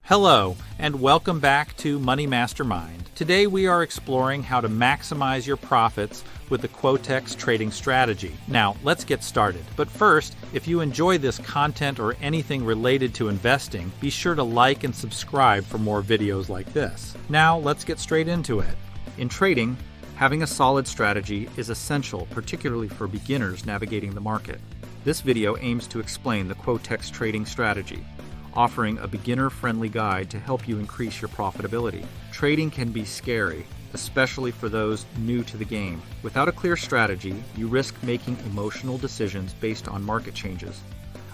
Hello, and welcome back to MoneyMasterMind. Today we are exploring how to maximize your profits with the Quotex Trading Strategy. Now, let's get started. But first, if you enjoy this content or anything related to investing, be sure to like and subscribe for more videos like this. Now, let's get straight into it. In trading, having a solid strategy is essential, particularly for beginners navigating the market. This video aims to explain the Quotex Trading Strategy, offering a beginner-friendly guide to help you increase your profitability. Trading can be scary, especially for those new to the game. Without a clear strategy, you risk making emotional decisions based on market changes,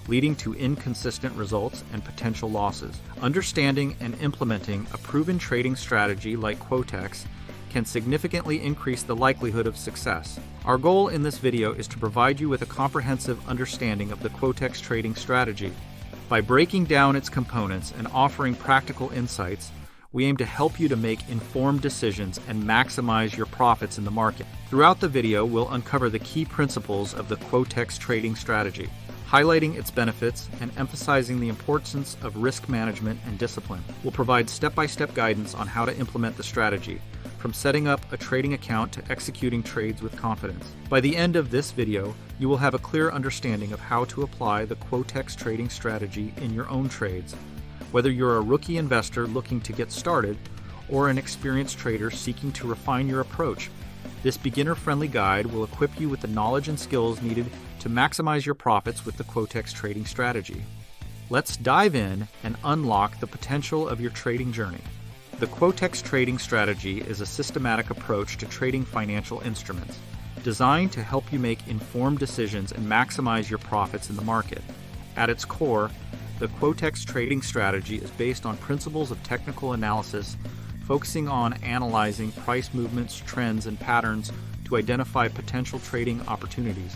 leading to inconsistent results and potential losses. Understanding and implementing a proven trading strategy like Quotex can significantly increase the likelihood of success. Our goal in this video is to provide you with a comprehensive understanding of the Quotex Trading Strategy. By breaking down its components and offering practical insights, we aim to help you to make informed decisions and maximize your profits in the market. Throughout the video, we'll uncover the key principles of the Quotex Trading Strategy, highlighting its benefits and emphasizing the importance of risk management and discipline. We'll provide step-by-step guidance on how to implement the strategy, from setting up a trading account to executing trades with confidence. By the end of this video, you will have a clear understanding of how to apply the Quotex Trading Strategy in your own trades, whether you're a rookie investor looking to get started or an experienced trader seeking to refine your approach. This beginner-friendly guide will equip you with the knowledge and skills needed to maximize your profits with the Quotex Trading Strategy. Let's dive in and unlock the potential of your trading journey. The Quotex Trading Strategy is a systematic approach to trading financial instruments, designed to help you make informed decisions and maximize your profits in the market. At its core, the Quotex Trading Strategy is based on principles of technical analysis, focusing on analyzing price movements, trends, and patterns to identify potential trading opportunities.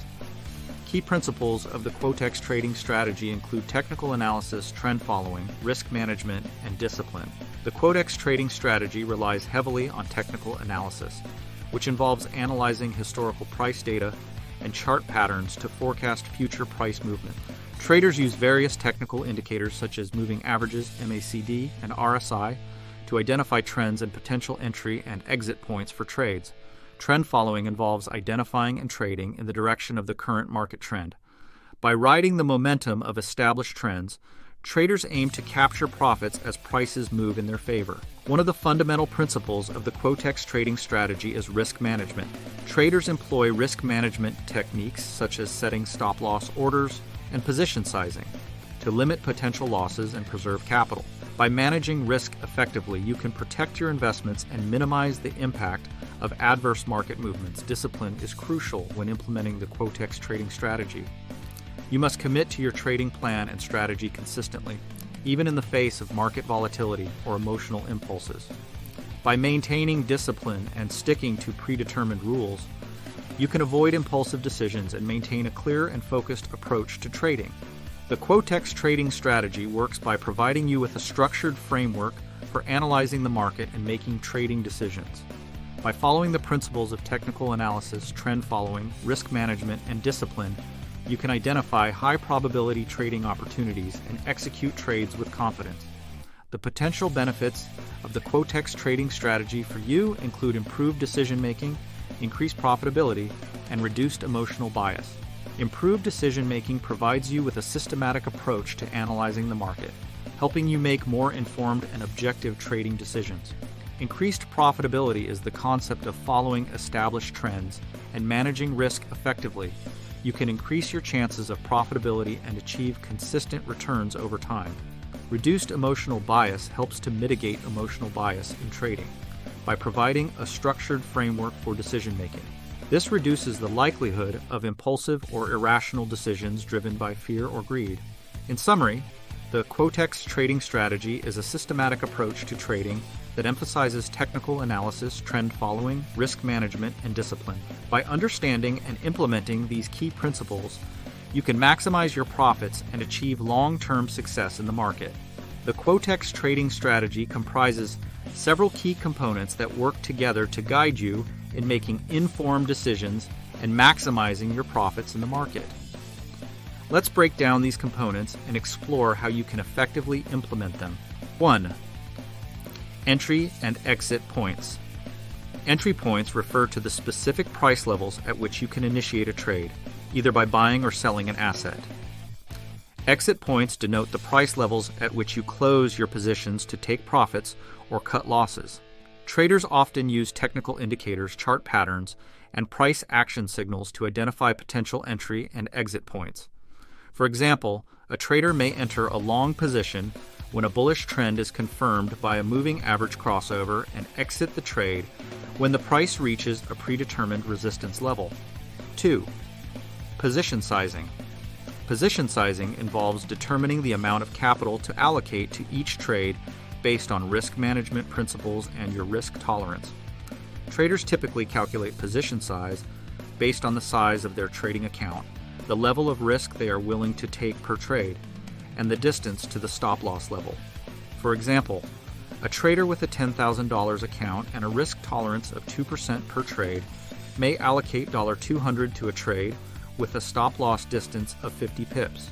Key principles of the Quotex Trading Strategy include technical analysis, trend following, risk management, and discipline. The Quotex Trading Strategy relies heavily on technical analysis, which involves analyzing historical price data and chart patterns to forecast future price movement. Traders use various technical indicators such as moving averages, MACD, and RSI to identify trends and potential entry and exit points for trades. Trend following involves identifying and trading in the direction of the current market trend. By riding the momentum of established trends, traders aim to capture profits as prices move in their favor. One of the fundamental principles of the Quotex Trading Strategy is risk management. Traders employ risk management techniques such as setting stop-loss orders and position sizing to limit potential losses and preserve capital. By managing risk effectively, you can protect your investments and minimize the impact of adverse market movements. Discipline is crucial when implementing the Quotex Trading Strategy. You must commit to your trading plan and strategy consistently, even in the face of market volatility or emotional impulses. By maintaining discipline and sticking to predetermined rules, you can avoid impulsive decisions and maintain a clear and focused approach to trading. The Quotex Trading Strategy works by providing you with a structured framework for analyzing the market and making trading decisions. By following the principles of technical analysis, trend following, risk management, and discipline, you can identify high-probability trading opportunities and execute trades with confidence. The potential benefits of the Quotex Trading Strategy for you include improved decision-making, increased profitability, and reduced emotional bias. Improved decision-making provides you with a systematic approach to analyzing the market, helping you make more informed and objective trading decisions. Increased profitability is the concept of following established trends and managing risk effectively. You can increase your chances of profitability and achieve consistent returns over time. Reduced emotional bias helps to mitigate emotional bias in trading by providing a structured framework for decision-making. This reduces the likelihood of impulsive or irrational decisions driven by fear or greed. In summary, the Quotex Trading Strategy is a systematic approach to trading that emphasizes technical analysis, trend following, risk management, and discipline. By understanding and implementing these key principles, you can maximize your profits and achieve long-term success in the market. The Quotex Trading Strategy comprises several key components that work together to guide you in making informed decisions and maximizing your profits in the market. Let's break down these components and explore how you can effectively implement them. 1. Entry and exit points. Entry points refer to the specific price levels at which you can initiate a trade, either by buying or selling an asset. Exit points denote the price levels at which you close your positions to take profits or cut losses. Traders often use technical indicators, chart patterns, and price action signals to identify potential entry and exit points. For example, a trader may enter a long position when a bullish trend is confirmed by a moving average crossover and exit the trade when the price reaches a predetermined resistance level. 2. Position sizing. Position sizing involves determining the amount of capital to allocate to each trade based on risk management principles and your risk tolerance. Traders typically calculate position size based on the size of their trading account, the level of risk they are willing to take per trade, and the distance to the stop-loss level. For example, a trader with a $10,000 account and a risk tolerance of 2% per trade may allocate $200 to a trade with a stop-loss distance of 50 pips.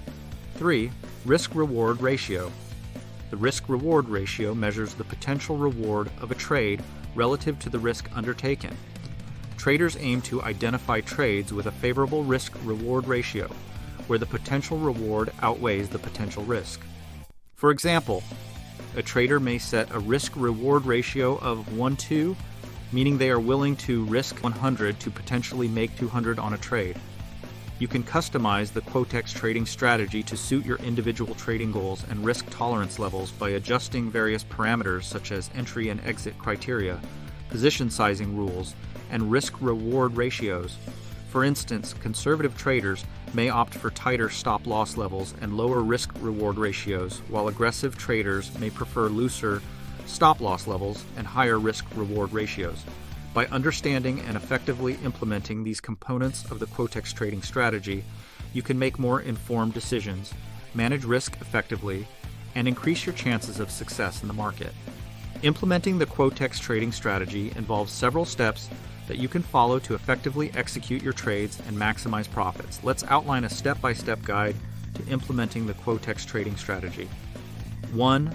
3. Risk-reward ratio. The risk-reward ratio measures the potential reward of a trade relative to the risk undertaken. Traders aim to identify trades with a favorable risk-reward ratio, where the potential reward outweighs the potential risk. For example, a trader may set a risk-reward ratio of 1:2, meaning they are willing to risk 100 to potentially make 200 on a trade. You can customize the Quotex trading strategy to suit your individual trading goals and risk tolerance levels by adjusting various parameters such as entry and exit criteria, position sizing rules, and risk-reward ratios. For instance, conservative traders may opt for tighter stop-loss levels and lower risk-reward ratios, while aggressive traders may prefer looser stop-loss levels and higher risk-reward ratios. By understanding and effectively implementing these components of the Quotex trading strategy, you can make more informed decisions, manage risk effectively, and increase your chances of success in the market. Implementing the Quotex trading strategy involves several steps that you can follow to effectively execute your trades and maximize profits. Let's outline a step-by-step guide to implementing the Quotex trading strategy. 1.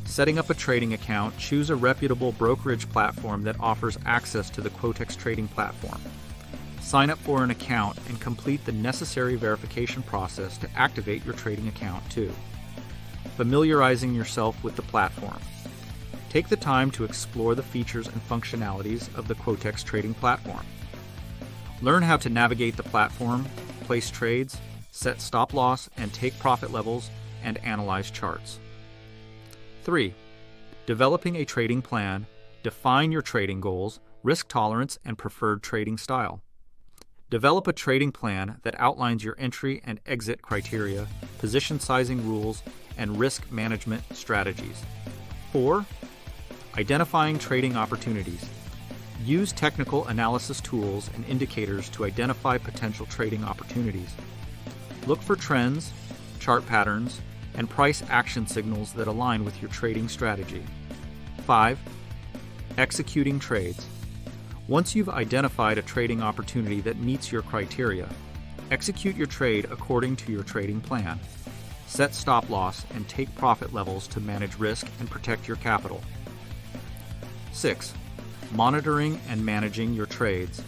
Setting up a trading account. Choose a reputable brokerage platform that offers access to the Quotex trading platform. Sign up for an account and complete the necessary verification process to activate your trading account. 2. Familiarizing yourself with the platform. Take the time to explore the features and functionalities of the Quotex trading platform. Learn how to navigate the platform, place trades, set stop-loss and take profit levels, and analyze charts. 3. Developing a trading plan. Define your trading goals, risk tolerance, and preferred trading style. Develop a trading plan that outlines your entry and exit criteria, position sizing rules, and risk management strategies. 4. Identifying trading opportunities. Use technical analysis tools and indicators to identify potential trading opportunities. Look for trends, chart patterns, and price action signals that align with your trading strategy. 5. Executing trades. Once you've identified a trading opportunity that meets your criteria, execute your trade according to your trading plan. Set stop-loss and take profit levels to manage risk and protect your capital. 6. Monitoring and managing your trades.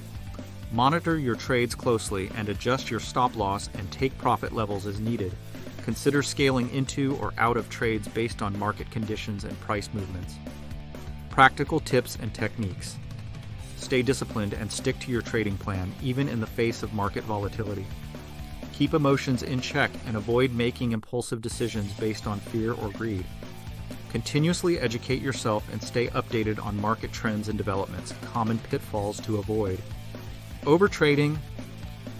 Monitor your trades closely and adjust your stop-loss and take profit levels as needed. Consider scaling into or out of trades based on market conditions and price movements. Practical tips and techniques. Stay disciplined and stick to your trading plan, even in the face of market volatility. Keep emotions in check and avoid making impulsive decisions based on fear or greed. Continuously educate yourself and stay updated on market trends and developments, common pitfalls to avoid. Overtrading.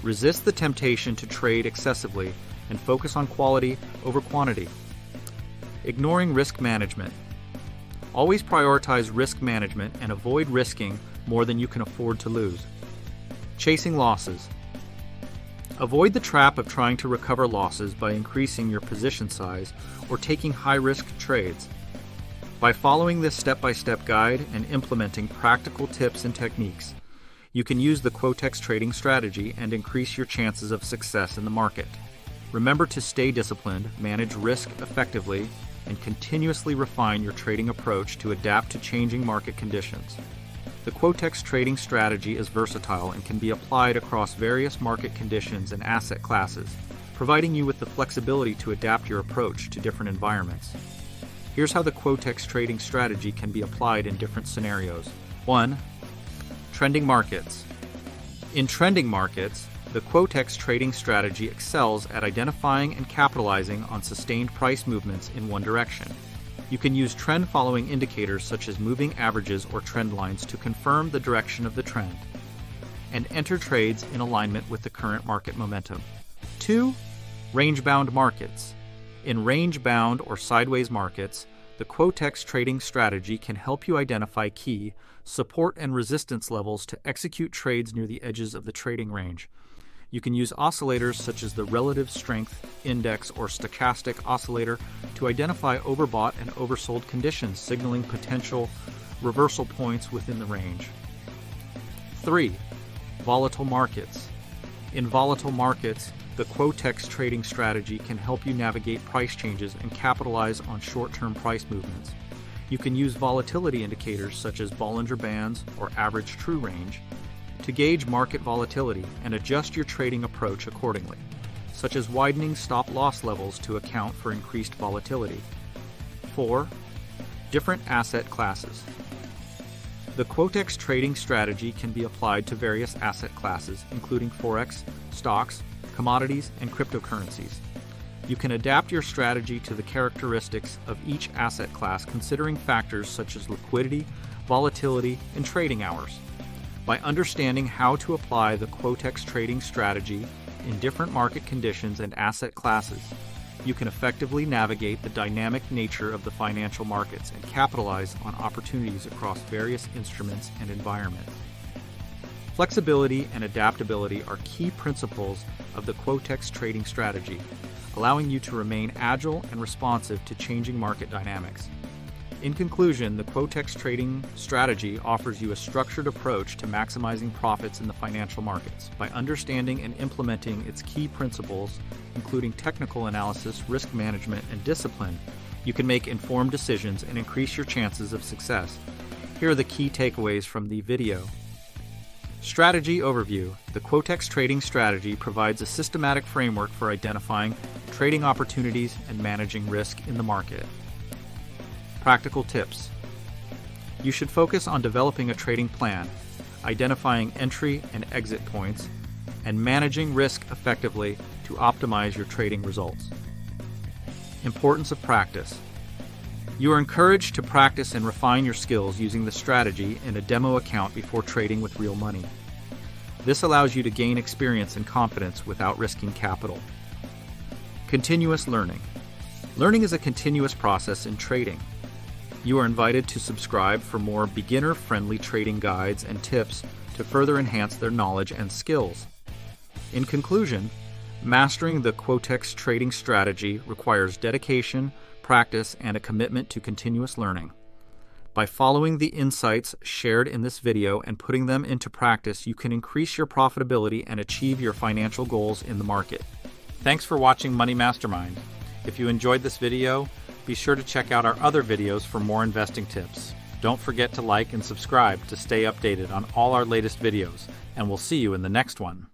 Resist the temptation to trade excessively and focus on quality over quantity. Ignoring risk management. Always prioritize risk management and avoid risking more than you can afford to lose. Chasing losses. Avoid the trap of trying to recover losses by increasing your position size or taking high-risk trades. By following this step-by-step guide and implementing practical tips and techniques, you can use the Quotex trading strategy and increase your chances of success in the market. Remember to stay disciplined, manage risk effectively, and continuously refine your trading approach to adapt to changing market conditions. The Quotex trading strategy is versatile and can be applied across various market conditions and asset classes, providing you with the flexibility to adapt your approach to different environments. Here's how the Quotex trading strategy can be applied in different scenarios. 1. Trending markets. In trending markets, the Quotex trading strategy excels at identifying and capitalizing on sustained price movements in one direction. You can use trend-following indicators such as moving averages or trend lines to confirm the direction of the trend, and enter trades in alignment with the current market momentum. 2. Range-bound markets. In range-bound or sideways markets, the Quotex trading strategy can help you identify key support and resistance levels to execute trades near the edges of the trading range. You can use oscillators such as the Relative Strength Index or Stochastic Oscillator to identify overbought and oversold conditions, signaling potential reversal points within the range. 3. Volatile markets. In volatile markets, the Quotex trading strategy can help you navigate price changes and capitalize on short-term price movements. You can use volatility indicators such as Bollinger Bands or Average True Range to gauge market volatility and adjust your trading approach accordingly, such as widening stop-loss levels to account for increased volatility. 4. Different asset classes. The Quotex trading strategy can be applied to various asset classes, including forex, stocks, commodities, and cryptocurrencies. You can adapt your strategy to the characteristics of each asset class, considering factors such as liquidity, volatility, and trading hours. By understanding how to apply the Quotex trading strategy in different market conditions and asset classes, you can effectively navigate the dynamic nature of the financial markets and capitalize on opportunities across various instruments and environments. Flexibility and adaptability are key principles of the Quotex trading strategy, allowing you to remain agile and responsive to changing market dynamics. In conclusion, the Quotex trading strategy offers you a structured approach to maximizing profits in the financial markets. By understanding and implementing its key principles, including technical analysis, risk management, and discipline, you can make informed decisions and increase your chances of success. Here are the key takeaways from the video. Strategy overview. The Quotex trading strategy provides a systematic framework for identifying trading opportunities and managing risk in the market. Practical tips. You should focus on developing a trading plan, identifying entry and exit points, and managing risk effectively to optimize your trading results. Importance of practice. You are encouraged to practice and refine your skills using the strategy in a demo account before trading with real money. This allows you to gain experience and confidence without risking capital. Continuous learning. Learning is a continuous process in trading. You are invited to subscribe for more beginner-friendly trading guides and tips to further enhance their knowledge and skills. In conclusion, mastering the Quotex trading strategy requires dedication, practice, and a commitment to continuous learning. By following the insights shared in this video and putting them into practice, you can increase your profitability and achieve your financial goals in the market. Thanks for watching Money Mastermind. If you enjoyed this video, be sure to check out our other videos for more investing tips. Don't forget to like and subscribe to stay updated on all our latest videos, and we'll see you in the next one.